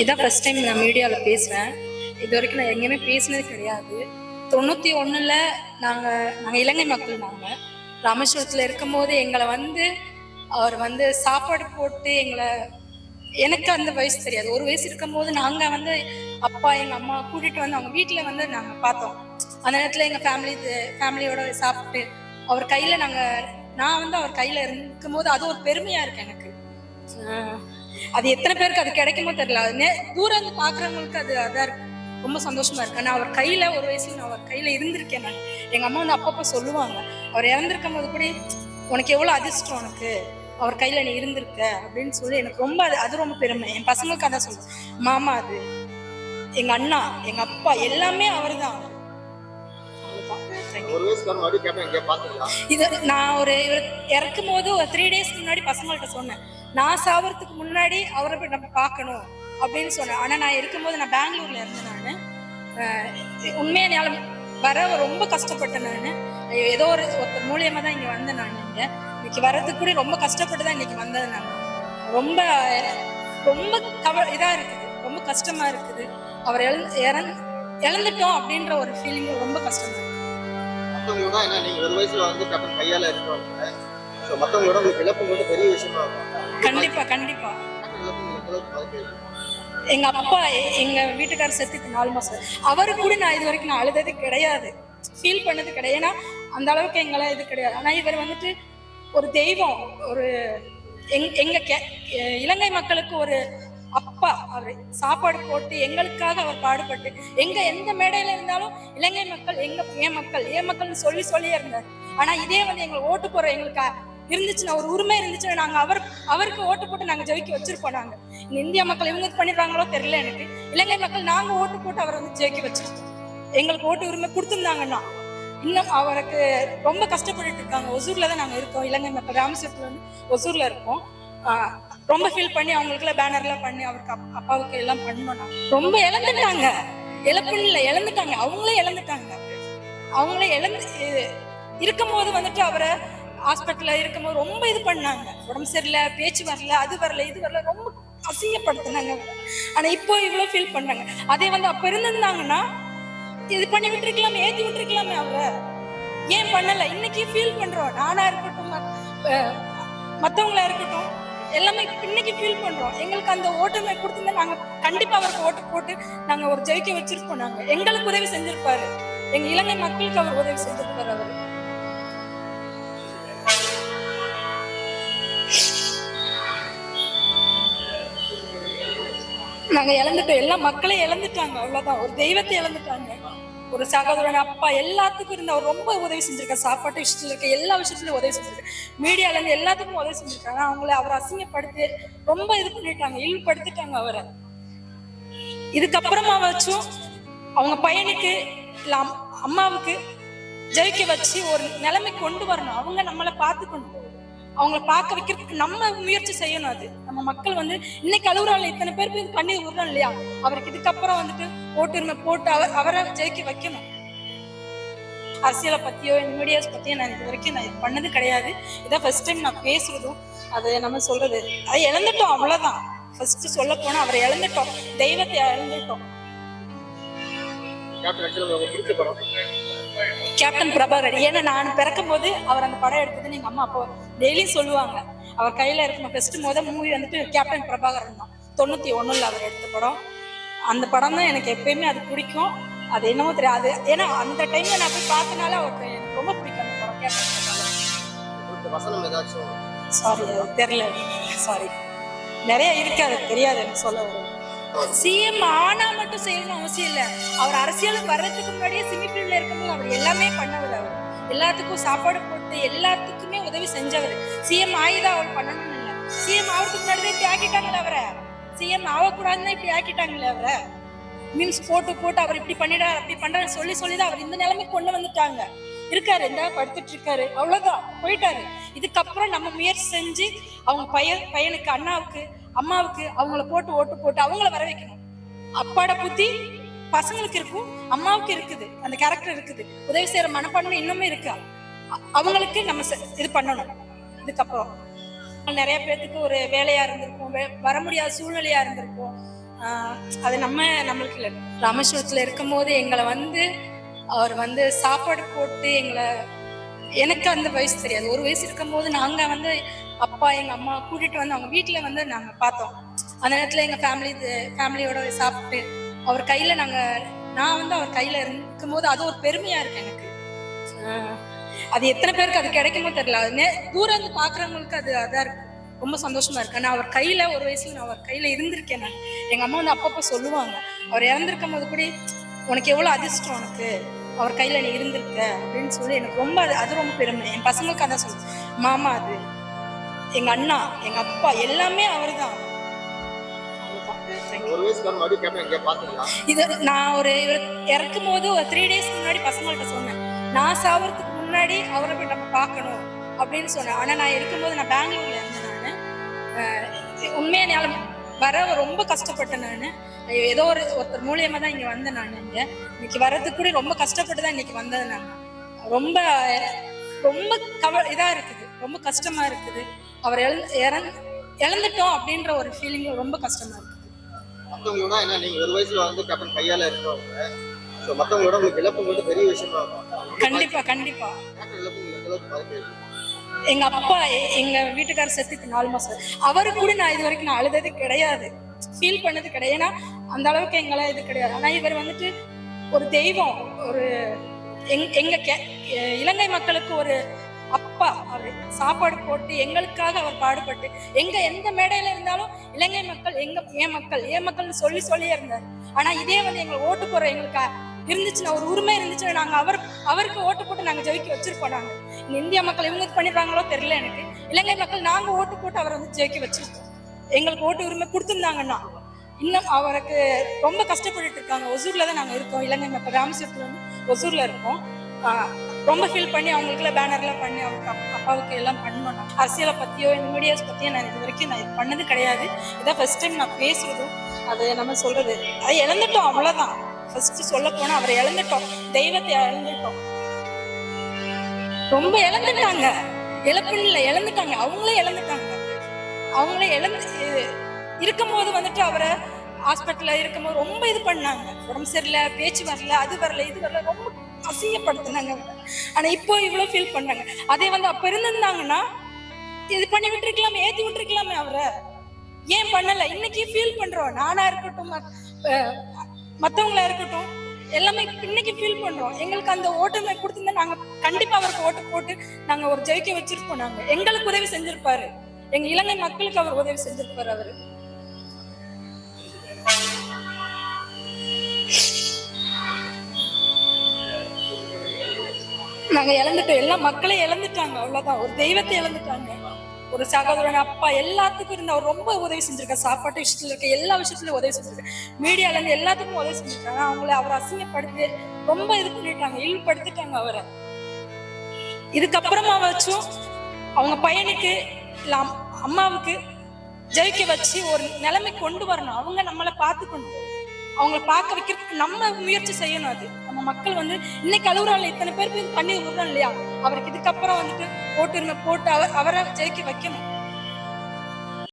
இதான் first time நான் மீடியாவில் பேசுகிறேன். இது வரைக்கும் நான் எங்கேயுமே பேசினது கிடையாது. 91 நாங்கள் இலங்கை மக்கள். நாங்கள் ராமேஸ்வரத்தில் இருக்கும்போது எங்களை அவர் சாப்பாடு போட்டு எனக்கு அந்த வயசு தெரியாது. ஒரு வயசு இருக்கும்போது நாங்கள் அப்பா எங்கள் அம்மா கூட்டிகிட்டு அவங்க வீட்டில் நாங்கள் பார்த்தோம். அந்த நேரத்தில் எங்கள் ஃபேமிலியோட சாப்பிட்டு அவர் கையில் நான் அவர் கையில் இருக்கும்போது அது ஒரு பெருமையாக இருக்கு எனக்கு. அது எத்தனை பேருக்கு அது கிடைக்குமோ தெரியல. அது தூரம் இருந்து பார்க்குறவங்களுக்கு அதான் இருக்கு, ரொம்ப சந்தோஷமா இருக்கு. நான் அவர் கையில ஒரு வயசுல நான் அவர் கையில இருந்திருக்கேன். நான் எங்க அம்மா அப்பப்போ சொல்லுவாங்க, அவர் இறந்திருக்கும் போது கூட உனக்கு எவ்வளவு அதிர்ஷ்டம், உனக்கு அவர் கையில நீ இருந்திருக்க அப்படின்னு சொல்லி எனக்கு ரொம்ப அது ரொம்ப பெருமை. என் பசங்களுக்கு அதான் சொல்லுவேன், மாமா அது எங்க அண்ணா எங்க அப்பா எல்லாமே அவர் தான். இது நான் இவர் இறக்கும் போது ஒரு 3 days முன்னாடி பசங்கள்ட்ட சொன்னேன், நான் சாவறதுக்கு முன்னாடி அவரை போய் நம்ம பார்க்கணும் அப்படின்னு சொன்னேன். ஆனா நான் இருக்கும்போது நான் பெங்களூர்ல இருந்தேன். நான் உண்மையான வர ரொம்ப கஷ்டப்பட்டேன். நான் ஏதோ ஒருத்தர் மூலியமா தான் இங்க வந்தேன். நான் இன்னைக்கு வர்றதுக்கு கூட ரொம்ப கஷ்டப்பட்டு தான் இன்னைக்கு வந்தது. நான் ரொம்ப ரொம்ப இதா இருக்குது, ரொம்ப கஷ்டமா இருக்குது. அவர் இழந்துட்டோம் அப்படின்ற ஒரு ஃபீலிங் ரொம்ப கஷ்டமா இருக்கு. கண்டிப்பா கண்டிப்பா. எங்க அப்பா எங்க வீட்டுக்காரர் செத்து 4 மாசம். அவரு கூட நான் இது வரைக்கும் நான் அழுதது கிடையாது, ஃபீல் பண்ணது கிடையாது. ஏன்னா அந்த அளவுக்கு எங்களாம் இது கிடையாது. ஆனா இவர் ஒரு தெய்வம், ஒரு எங்க இலங்கை மக்களுக்கு ஒரு அப்பா. அவர் சாப்பாடு போட்டு எங்களுக்காக அவர் பாடுபட்டு எந்த மேடையில இருந்தாலும் இலங்கை மக்கள் என் மக்கள்னு சொல்லியே இருந்தார். ஆனா இதே எங்களுக்கு ஓட்டு போற எங்களுக்கு இருந்துச்சுன்னா, ஒரு உரிமை இருந்துச்சுன்னா நாங்க அவருக்கு ஓட்டு போட்டு நாங்க ஜெயிக்க வச்சிருப்போம். நாங்க இந்திய மக்கள் இவங்க பண்ணிடுறாங்களோ தெரியல எனக்கு. இலங்கை மக்கள் நாங்க ஓட்டு போட்டு அவரை ஜெயிக்க வச்சிருக்கோம். எங்களுக்கு ஓட்டு உரிமை கொடுத்துருந்தாங்கன்னா இன்னும் அவருக்கு ரொம்ப கஷ்டப்பட்டு இருக்காங்க. ஒசூர்ல தான் நாங்க இருக்கோம். இலங்கை மக்கள் ராமேஸ்வரத்துல ஒசூர்ல இருக்கோம். ரொம்ப ஃபீல் பண்ணி அவங்களுக்குலாம் பேனர்லாம் பண்ணி அவருக்கு அப்பாவுக்கு எல்லாம் பண்ணோம். ரொம்ப இழந்துட்டாங்க, இழந்துட்டாங்க. அவங்களே இருக்கும்போது அவரை ஹாஸ்பிட்டல்ல இருக்கும்போது ரொம்ப இது பண்ணாங்க. உடம்பு சரியில்லை, பேச்சு வரல, அது வரல, இது வரல, ரொம்ப அசிங்கப்படுத்தினாங்க. ஆனா இப்போ இவ்வளவு ஃபீல் பண்ணாங்க. அதே அப்ப இருந்திருந்தாங்கன்னா இது பண்ணி விட்டுருக்கலாமே, ஏத்தி விட்டுருக்கலாமே. அவரை ஏன் பண்ணல? இன்னைக்கு ஃபீல் பண்றோம். நானா இருக்கட்டும், மத்தவங்களா இருக்கட்டும், எல்லாமே இன்னைக்கு ஃபீல் பண்றோம். எங்களுக்கு அந்த ஓட்டுமை கொடுத்திருந்தா நாங்க கண்டிப்பா அவருக்கு ஓட்டு போட்டு நாங்க ஒரு ஜெயிக்க வச்சிருப்போம். நாங்க எங்களுக்கு உதவி செஞ்சிருப்பாரு, எங்க இலங்கை மக்களுக்கு அவர் உதவி செஞ்சிருப்பாரு. அவரு நாங்க இழந்துட்டோம், எல்லா மக்களையும் இழந்துட்டாங்க. அவ்வளவுதான், ஒரு தெய்வத்தை இழந்துட்டாங்க. ஒரு சகோதரன், அப்பா, எல்லாத்துக்கும் இருந்து அவர் ரொம்ப உதவி செஞ்சிருக்காரு. சாப்பாட்டு விஷயத்துல இருக்க எல்லா விஷயத்துலயும் உதவி செஞ்சிருக்காரு. மீடியால இருந்து எல்லாத்துக்கும் உதவி செஞ்சிருக்காங்க. அவர் அசிங்கப்படுத்தி ரொம்ப இது பண்ணிட்டாங்க, இழிவுபடுத்திட்டாங்க அவரை. இதுக்கப்புறமா வச்சும் அவங்க பையனுக்கு இல்ல அம்மாவுக்கு ஜெயிக்க வச்சு ஒரு நிலைமை கொண்டு வரணும். அவங்க நம்மளை பார்த்துக்கணும், அவங்கள பார்க்க வைக்கிறதுக்கு நம்ம முயற்சி செய்யணும். அது நம்ம மக்கள் இன்னைக்கு அழுகுறாங்க, இத்தனை பேர் கண்ணீர் விடுறோம் இல்லையா? அவருக்கு இதுக்கப்புறம் ஓட்டுரிமை போட்டு அவரை ஜெயிக்க வைக்கணும். அரசியலை பத்தியோ மீடியாஸ் பத்தியோ நான் இது வரைக்கும் நான் இது பண்ணது கிடையாது. இதான் ஃபர்ஸ்ட் டைம் நான் பேசுறதும். அதை நம்ம சொல்றது, அதை இழந்துட்டோம், அவ்வளவுதான். ஃபர்ஸ்ட் சொல்ல போனா அவரை இழந்துட்டோம், தெய்வத்தை இழந்துட்டோம். கேப்டன் பிரபாகர். ஏன்னா நான் பிறக்கும் போது அவர் அந்த படம் எடுத்ததுன்னு எங்க அம்மா அப்போ டெய்லியும் சொல்லுவாங்க. அவர் கையில இருக்கும் ஃபர்ஸ்ட் மூவி கேப்டன் பிரபாகரன் தான். 91 அவர் எடுத்த படம். அந்த படம் தான் எனக்கு எப்பயுமே அது பிடிக்கும். அது என்னமோ தெரியாது, ஏன்னா அந்த டைம்ல நான் போய் பார்த்தனால அவருக்கு எனக்கு ரொம்ப பிடிக்கும் அந்த படம் கேப்டன் பிரபாகரன். சாரி தெரியல, சாரி, நிறைய இருக்கு, அது தெரியாது எனக்கு சொல்ல வரும். சிஎம் ஆனா மட்டும் செய்யணும் அவசியம் இல்ல. அவர் அரசியலுக்கு வர்றதுக்கு முன்னாடியே சிமிஃபீல்ட்ல இருக்கும்போது அவர் எல்லாமே பண்ணவர். அவர் எல்லாத்துக்கும் சாப்பாடு போட்டு எல்லாத்துக்குமே உதவி செஞ்சவர். சிஎம் ஆயிதான் அவர் பண்ணணும்னு இல்ல. சிஎம் ஆகிறதுக்கு முன்னாடி இப்படி ஆக்கிட்டாங்களே அவரை. சிஎம் ஆகக்கூடாதுன்னா இப்படி ஆக்கிட்டாங்களே அவரை. மீம்ஸ் போட்டு அவர் இப்படி பண்ணிடாரு, அப்படி பண்றாரு சொல்லிதான் அவர் இந்த நிலைமைக்கு கொண்டு வந்துட்டாங்க. இருக்காரு, இந்த படுத்துட்டு இருக்காரு, அவ்வளவுதான், போயிட்டாரு. இதுக்கப்புறம் நம்ம முயற்சி செஞ்சு அவங்க பையனுக்கு, அண்ணாவுக்கு, அம்மாவுக்கு அவங்கள ஓட்டு போட்டு அவங்கள வர வைக்கணும். அப்பாட புத்தி பசங்களுக்கு இருக்கும், அம்மாவுக்கு இருக்குது, அந்த கேரக்டர் இருக்குது, உதவி செய்யற மனப்பான்மை இன்னுமே இருக்கு. அவங்களுக்கு நம்ம இது பண்ணணும். இதுக்கப்புறம் நிறைய பேருக்கு ஒரு வேலையா இருந்திருக்கும், வர முடியாத சூழ்நிலையா இருந்திருக்கும். அது நம்மளுக்கு இல்லை. ராமேஸ்வரத்துல இருக்கும் போது எங்களை அவர் சாப்பாடு போட்டு எனக்கு அந்த வயசு தெரியாது. ஒரு வயசு இருக்கும் போது நாங்க அப்பா எங்க அம்மா கூட்டிட்டு அவங்க வீட்டுல நாங்க பார்த்தோம். அந்த நேரத்துல எங்க ஃபேமிலியோட சாப்பிட்டு அவர் கையில நான் அவர் கையில இருக்கும் போது அது ஒரு பெருமையா இருக்கு எனக்கு. அது எத்தனை பேருக்கு அது கிடைக்குமோ தெரியல. அது தூரம் இருந்து பாக்குறவங்களுக்கு அதான் இருக்கு, ரொம்ப சந்தோஷமா இருக்கு. நான் அவர் கையில ஒரு வயசுல நான் அவர் கையில இருந்திருக்கேன். நான் எங்க அம்மா அப்பப்ப சொல்லுவாங்க, அவர் இறந்திருக்கும் போது கூட உனக்கு எவ்வளவு அதிர்ஷ்டம், உனக்கு அவர் கையில நீ இருந்திருக்க அப்படின்னு சொல்லி எனக்கு ரொம்ப அது ரொம்ப பெருமை. என் பசங்களுக்கு அதான் சொல்லு, மாமா அது எங்க அண்ணா எங்க அப்பா எல்லாமே அவர் தான். இது நான் இறக்கும் போது ஒரு 3 days முன்னாடி பசங்கள்ட்ட சொன்னேன், நான் சாவறதுக்கு முன்னாடி அவரை போய் நம்ம பார்க்கணும் அப்படின்னு சொன்னேன். ஆனா நான் இருக்கும்போது நான் பெங்களூர்ல இருந்தேன். நான் உண்மையா என்னால வர ரொம்ப கஷ்டப்பட்டேன். நான் ஏதோ ஒருத்தர் மூலியமா தான் இங்க வந்தேன். நான் இன்னைக்கு வர்றதுக்கு கூட ரொம்ப கஷ்டப்பட்டு தான் இன்னைக்கு வந்தது. நான் ரொம்ப ரொம்ப இதா இருக்குது, ரொம்ப கஷ்டமா இருக்குது. அவர் இழந்துட்டோம் அப்படின்ற ஒரு ஃபீலிங் ரொம்ப கஷ்டமா இருக்கு. மற்றவங்களோட என்ன நீங்க ஒரு வயசுல கேப்டன் கையால இருக்கவங்க, சோ மற்றவங்களோட உங்களுக்கு இழப்புங்கிறது பெரிய விஷயமா இருக்கும். கண்டிப்பா கண்டிப்பா. எங்க அப்பா எங்க வீட்டுக்காரர் செத்துக்கு 4 மாசம். அவரு கூட நான் இது வரைக்கும் நான் அழுதது கிடையாது, ஃபீல் பண்ணது கிடையாது. ஏன்னா அந்த அளவுக்கு எங்களை இது கிடையாது. ஆனா இவர் ஒரு தெய்வம், ஒரு எங்க இலங்கை மக்களுக்கு ஒரு அப்பா. அவர் சாப்பாடு போட்டு எங்களுக்காக அவர் பாடுபட்டு எந்த மேடையில இருந்தாலும் இலங்கை மக்கள் என் மக்கள்னு சொல்லியே இருந்தாரு. ஆனா இதே எங்களை ஓட்டு போற எங்களுக்கு இருந்துச்சுன்னா, ஒரு உரிமை இருந்துச்சுன்னா நாங்க அவருக்கு ஓட்டு போட்டு நாங்க ஜெயிக்க வச்சிருப்போம். நாங்க இந்திய மக்கள் இவங்க பண்ணிருப்பாங்களோ தெரியல எனக்கு. இலங்கை மக்கள் நாங்க ஓட்டு போட்டு அவரை ஜெயிக்க வச்சிருக்கோம். எங்களுக்கு ஓட்டு உரிமை கொடுத்துருந்தாங்கன்னா இன்னும் அவருக்கு ரொம்ப கஷ்டப்பட்டுட்டு இருக்காங்க. ஒசூர்ல தான் நாங்க இருக்கோம். இலங்கை மக்கள் ராமேஸ்வரத்துல ஒசூர்ல இருக்கோம். ரொம்ப ஃபீல் பண்ணி அவங்களுக்குலாம் பேனர்லாம் பண்ணி அவருக்கு அப்பாவுக்கு எல்லாம் பண்ணணும். அரசியலை பத்தியோ இந்த மீடியாஸ் பத்தியோ நான் இது வரைக்கும் நான் பண்ணது கிடையாது. இதான் ஃபர்ஸ்ட் டைம் நான் பேசுறதும். அது நம்ம சொல்றது அதை இழந்துட்டோம், அவ்வளவுதான். ஃபர்ஸ்ட் சொல்ல போனா அவரை இழந்துட்டோம், தெய்வத்தை இழந்துட்டோம். ரொம்ப இழந்துட்டாங்க, இழப்புன்னு இல்லை, இழந்துட்டாங்க. அவங்களே இழந்துட்டாங்க. அவங்களே இருக்கும்போது அவரை ஹாஸ்பிட்டல்ல இருக்கும்போது ரொம்ப இது பண்ணாங்க. உடம்பு சரியில்லை, பேச்சு வரல, அது வரல, இது வரல, ரொம்ப அசிங்கப்படுத்தினாங்க. ஆனா இப்போ இவ்வளவு ஃபீல் பண்ணாங்க. அதே அப்ப இருந்திருந்தாங்கன்னா இது பண்ணி விட்டுருக்கலாமே, ஏத்தி விட்டுருக்கலாமே. அவரை ஏன் பண்ணல? இன்னைக்கு ஃபீல் பண்றோம். நானா இருக்கட்டும், மத்தவங்களா இருக்கட்டும், எல்லாமே இன்னைக்கு ஃபீல் பண்றோம். எங்களுக்கு அந்த ஓட்டுமை கொடுத்திருந்தா நாங்க கண்டிப்பா அவருக்கு ஓட்டு போட்டு நாங்க ஒரு ஜெயிக்க வச்சிருப்போம். நாங்க எங்களுக்கு உதவி செஞ்சிருப்பாரு, எங்க இலங்கை மக்களுக்கு அவர் உதவி செஞ்சிருப்பாரு. அவரு நாங்க இழந்துட்டோம், எல்லா மக்களையும் இழந்துட்டாங்க, அவ்வளவுதான். ஒரு தெய்வத்தை இழந்துட்டாங்க, ஒரு சகோதரன், அப்பா, எல்லாத்துக்கும் இருந்து அவர் ரொம்ப உதவி செஞ்சிருக்காரு. சாப்பாட்டு விஷயத்துல இருக்க எல்லா விஷயத்துலயும் உதவி செஞ்சிருக்காரு. மீடியால இருந்து எல்லாத்துக்கும் உதவி செஞ்சிருக்காங்க. அவர் அசிங்கப்படுத்தி ரொம்ப இது பண்ணிட்டாங்க, இழிவுபடுத்திட்டாங்க அவரை. இதுக்கப்புறமா வச்சும் அவங்க பையனுக்கு இல்ல அம்மாவுக்கு ஜெயிக்க வச்சு ஒரு நிலைமை கொண்டு வரணும். அவங்க நம்மளை பார்த்துக்கணும், அவங்களை பார்க்க வைக்கிறதுக்கு நம்ம முயற்சி செய்யணும். அது நம்ம மக்கள் இன்னைக்கு அழுகுறாங்க, இத்தனை பேருக்கு தண்ணி விடுறோம் இல்லையா? அவருக்கு இதுக்கப்புறம் ஓட்டுரிமை போட்டு அவரை ஜெயிக்க வைக்கணும்.